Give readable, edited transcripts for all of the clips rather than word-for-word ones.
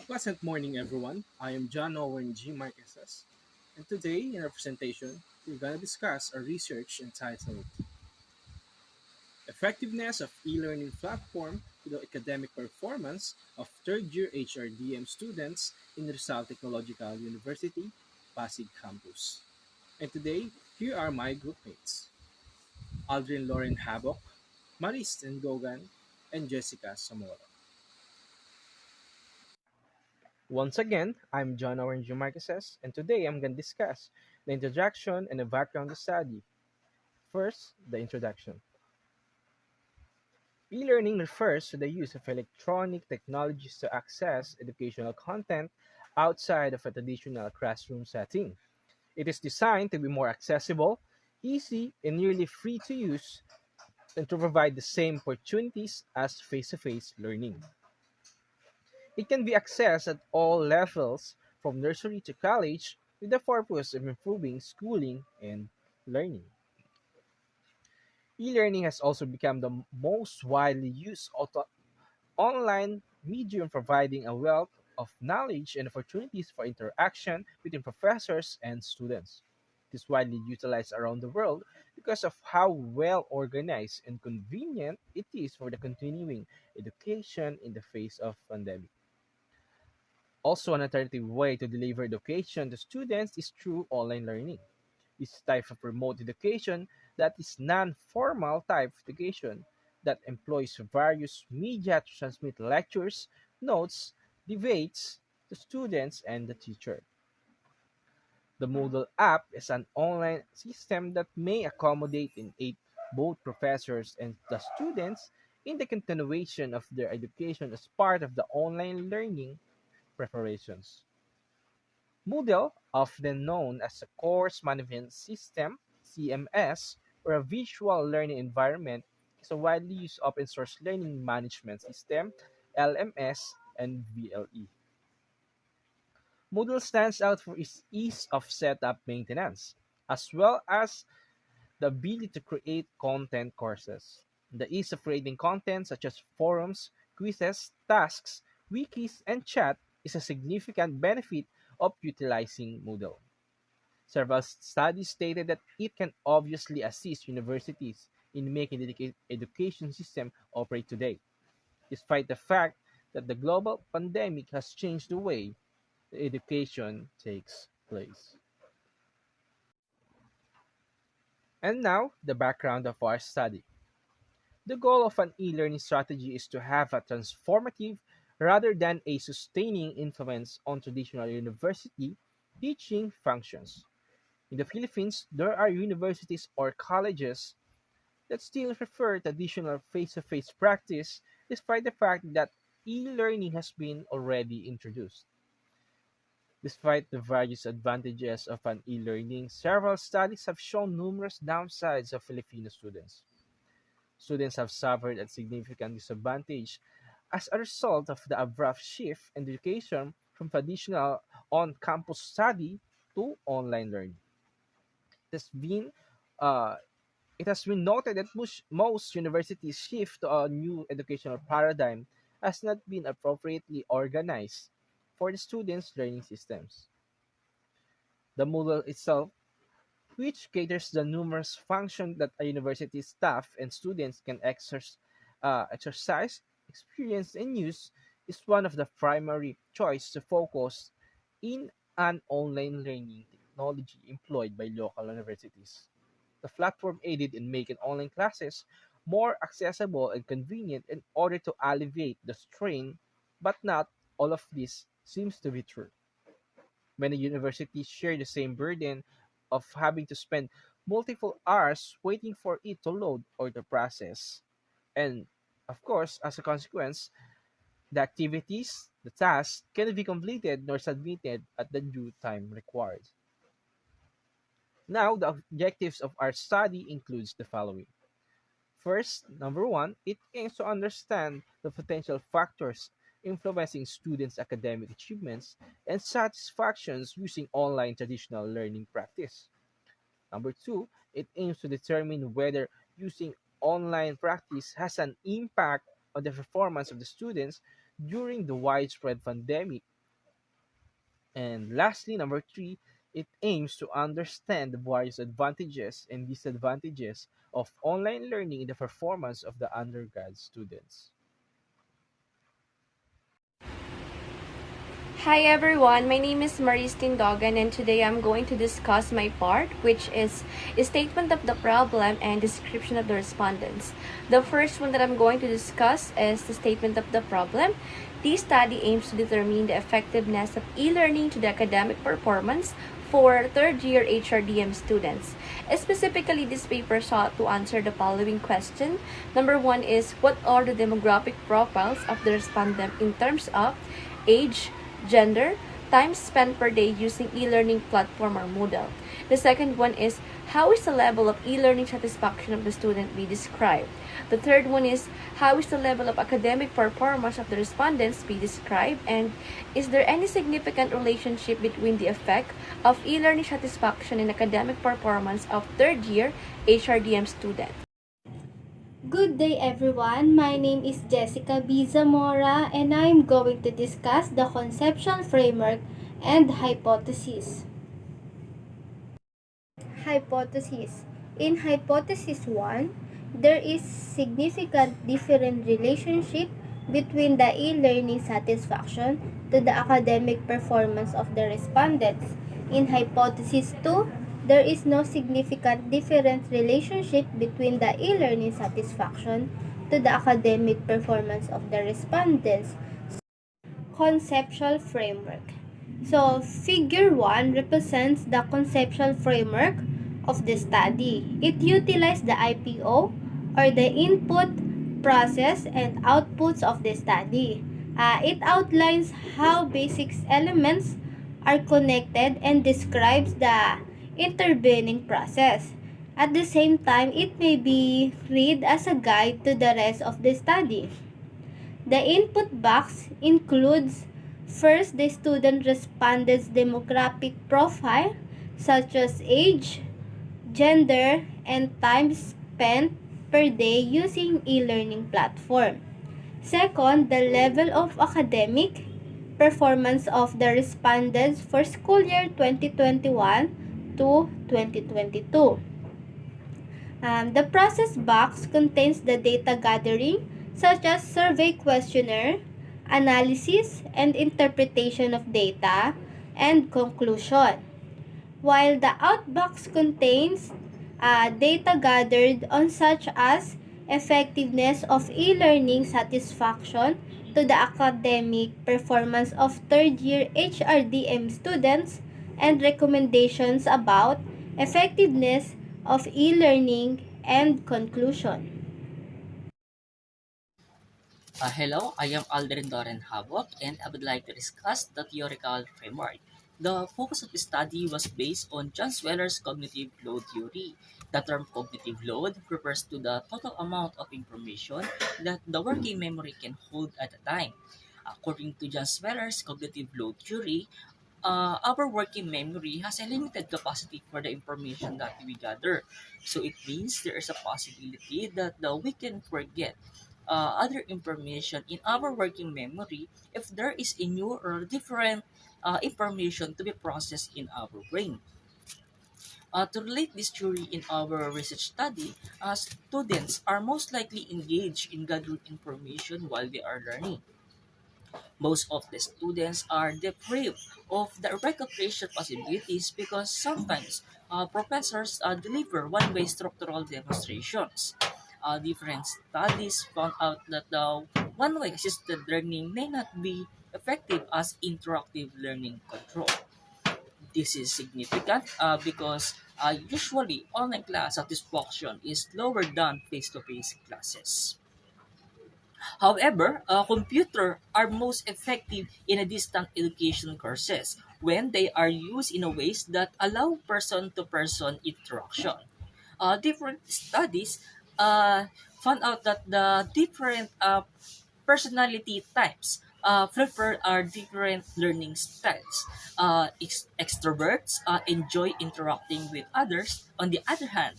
Pleasant morning, everyone. I am John Owen G. Marquesas, and today in our presentation, we're going to discuss a research entitled Effectiveness of E-Learning Platform to the Academic Performance of Third-Year HRDM Students in Rizal Technological University, Pasig Campus. And today, here are my group mates, Aldrin Lauren Habok, Maris Gogan, and Jessica Zamora. Once again, I'm John Orange Marquesas, and today I'm going to discuss the introduction and the background of the study. First, the introduction. E-learning refers to the use of electronic technologies to access educational content outside of a traditional classroom setting. It is designed to be more accessible, easy, and nearly free to use and to provide the same opportunities as face-to-face learning. It can be accessed at all levels, from nursery to college, with the purpose of improving schooling and learning. E-learning has also become the most widely used online medium, providing a wealth of knowledge and opportunities for interaction between professors and students. It is widely utilized around the world because of how well organized and convenient it is for the continuing education in the face of pandemic. Also, an alternative way to deliver education to students is through online learning. This type of remote education that is non-formal type of education that employs various media to transmit lectures, notes, debates to students and the teacher. The Moodle app is an online system that may accommodate and aid both professors and the students in the continuation of their education as part of the online learning preparations. Moodle, often known as a Course Management System (CMS) or a Visual Learning Environment, is a widely used open source learning management system (LMS) and VLE. Moodle stands out for its ease of setup maintenance, as well as the ability to create content courses. The ease of creating content such as forums, quizzes, tasks, wikis, and chat is a significant benefit of utilizing Moodle. Several studies stated that it can obviously assist universities in making the education system operate today, despite the fact that the global pandemic has changed the way the education takes place. And now, the background of our study. The goal of an e-learning strategy is to have a transformative rather than a sustaining influence on traditional university teaching functions. In the Philippines, there are universities or colleges that still prefer traditional face-to-face practice despite the fact that e-learning has been already introduced. Despite the various advantages of an e-learning, several studies have shown numerous downsides of Filipino students. Students have suffered at significant disadvantage as a result of the abrupt shift in education from traditional on-campus study to online learning. It has been uh, it has been noted that most universities' shift to a new educational paradigm has not been appropriately organized for the students' learning systems. The Moodle itself, which caters the numerous functions that a university staff and students can exercise, experience, and use, is one of the primary choice to focus in an online learning technology employed by local universities. The platform aided in making online classes more accessible and convenient in order to alleviate the strain, but not all of this seems to be true. Many universities share the same burden of having to spend multiple hours waiting for it to load or to process. And of course, as a consequence, the activities, the tasks cannot be completed nor submitted at the due time required. Now, the objectives of our study includes the following. First, number one, it aims to understand the potential factors influencing students' academic achievements and satisfactions using online traditional learning practice. Number two, it aims to determine whether using online practice has an impact on the performance of the students during the widespread pandemic. And lastly, number three, it aims to understand the various advantages and disadvantages of online learning in the performance of the undergrad students. Hi everyone, my name is Maris Tindogan and today I'm going to discuss my part, which is a statement of the problem and description of the respondents. The first one that I'm going to discuss is the statement of the problem. This study aims to determine the effectiveness of e-learning to the academic performance for third-year HRDM students. Specifically, this paper sought to answer the following question. Number one is, what are the demographic profiles of the respondent in terms of age, gender, time spent per day using e-learning platform or Moodle. The second one is, how is the level of e-learning satisfaction of the student be described? The third one is, how is the level of academic performance of the respondents be described? And is there any significant relationship between the effect of e-learning satisfaction and academic performance of third year HRDM students? Good day everyone, my name is Jessica B. Zamora and I am going to discuss the conceptual framework and hypothesis. Hypothesis. In hypothesis 1, there is significant different relationship between the e-learning satisfaction to the academic performance of the respondents. In hypothesis 2, there is no significant different relationship between the e-learning satisfaction to the academic performance of the respondents. Conceptual framework. So, figure 1 represents the conceptual framework of the study. It utilizes the IPO or the input, process, and outputs of the study. It outlines how basic elements are connected and describes the intervening process. At the same time, it may be read as a guide to the rest of the study. The input box includes first the student respondent's demographic profile such as age, gender, and time spent per day using e-learning platform. Second, the level of academic performance of the respondents for school year 2021 to 2022. The process box contains the data gathering such as survey questionnaire, analysis and interpretation of data, and conclusion. While the outbox contains data gathered on such as effectiveness of e-learning satisfaction to the academic performance of third-year HRDM students and recommendations about effectiveness of e-learning and conclusion. Hello, I am Aldrin Doren Havok and I would like to discuss the theoretical framework. The focus of the study was based on John Sweller's cognitive load theory. The term cognitive load refers to the total amount of information that the working memory can hold at a time. According to John Sweller's cognitive load theory, our working memory has a limited capacity for the information that we gather. So it means there is a possibility that we can forget other information in our working memory if there is a new or different information to be processed in our brain. To relate this theory in our research study, students are most likely engaged in gathering information while they are learning. Most of the students are deprived of the recognition possibilities because sometimes professors deliver one-way structural demonstrations. Different studies found out that the one-way assisted learning may not be effective as interactive learning control. This is significant because usually online class satisfaction is lower than face-to-face classes. However, computers are most effective in a distant education courses when they are used in a ways that allow person-to-person interaction. Different studies found out that the different personality types prefer our different learning styles. Extroverts enjoy interacting with others. On the other hand,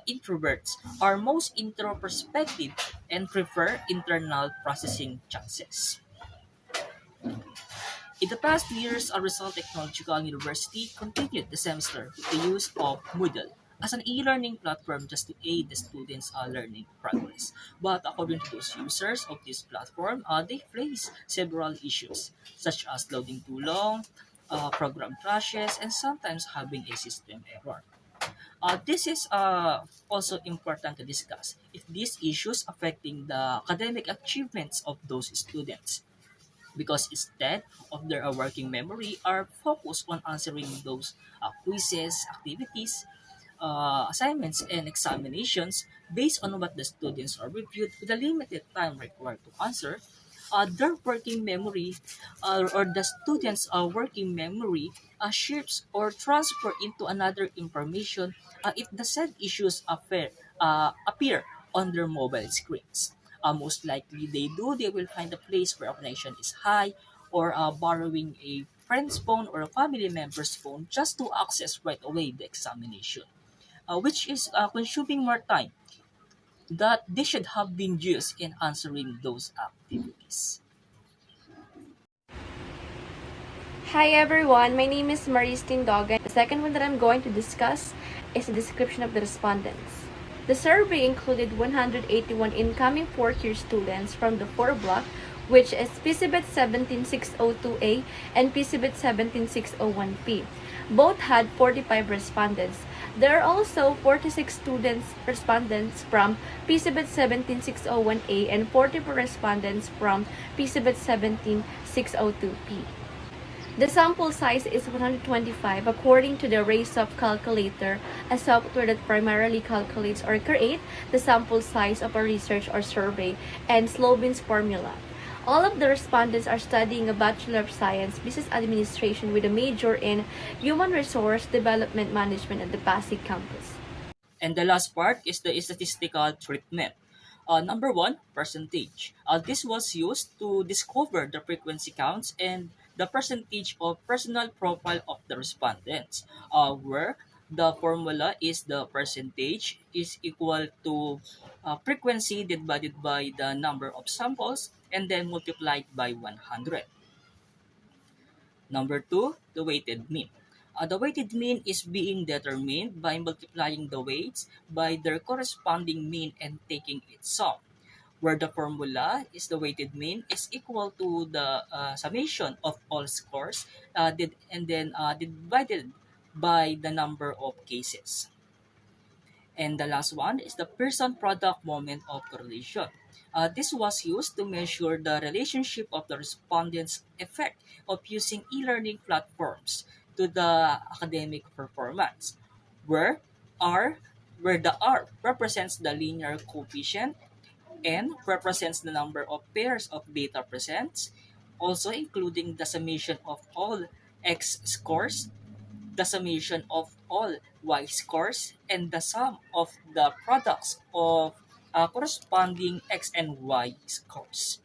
introverts are most introspective and prefer internal processing chances. In the past years, Rizal Technological University continued the semester with the use of Moodle as an e-learning platform just to aid the students' learning progress. But according to those users of this platform, they face several issues such as loading too long, program crashes, and sometimes having a system error. This is also important to discuss if these issues affecting the academic achievements of those students because instead of their working memory are focused on answering those quizzes, activities, assignments, and examinations based on what the students are reviewed with the limited time required to answer. Their working memory or the students' working memory shifts or transfer into another information if the said issues appear on their mobile screens. Most likely they will find a place where a connection is high or borrowing a friend's phone or a family member's phone just to access right away the examination, which is consuming more time that they should have been used in answering those activities. Hi everyone, my name is Maristine Dogan. The second one that I'm going to discuss is the description of the respondents. The survey included 181 incoming fourth-year students from the 4 block, which is PCBET 17602A and PCBET 17601P. Both had 45 respondents. There are also 46 respondents from PCBET 17601A and 44 respondents from PCBET 17602P. The sample size is 125 according to the RACEUP calculator, a software that primarily calculates or creates the sample size of a research or survey, and Slobin's formula. All of the respondents are studying a Bachelor of Science Business Administration with a major in Human Resource Development Management at the Pasig campus. And the last part is the statistical treatment. Number one, percentage. This was used to discover the frequency counts and the percentage of personal profile of the respondents, where the formula is the percentage is equal to frequency divided by the number of samples and then multiplied by 100. Number two, the weighted mean. The weighted mean is being determined by multiplying the weights by their corresponding mean and taking its sum, where the formula is the weighted mean is equal to the summation of all scores and then divided by the number of cases. And the last one is the person product moment of correlation. This was used to measure the relationship of the respondents' effect of using e-learning platforms to the academic performance, where R where the R represents the linear coefficient, N represents the number of pairs of data presents, also including the summation of all X scores, the summation of all y scores, and the sum of the products of corresponding x and y scores.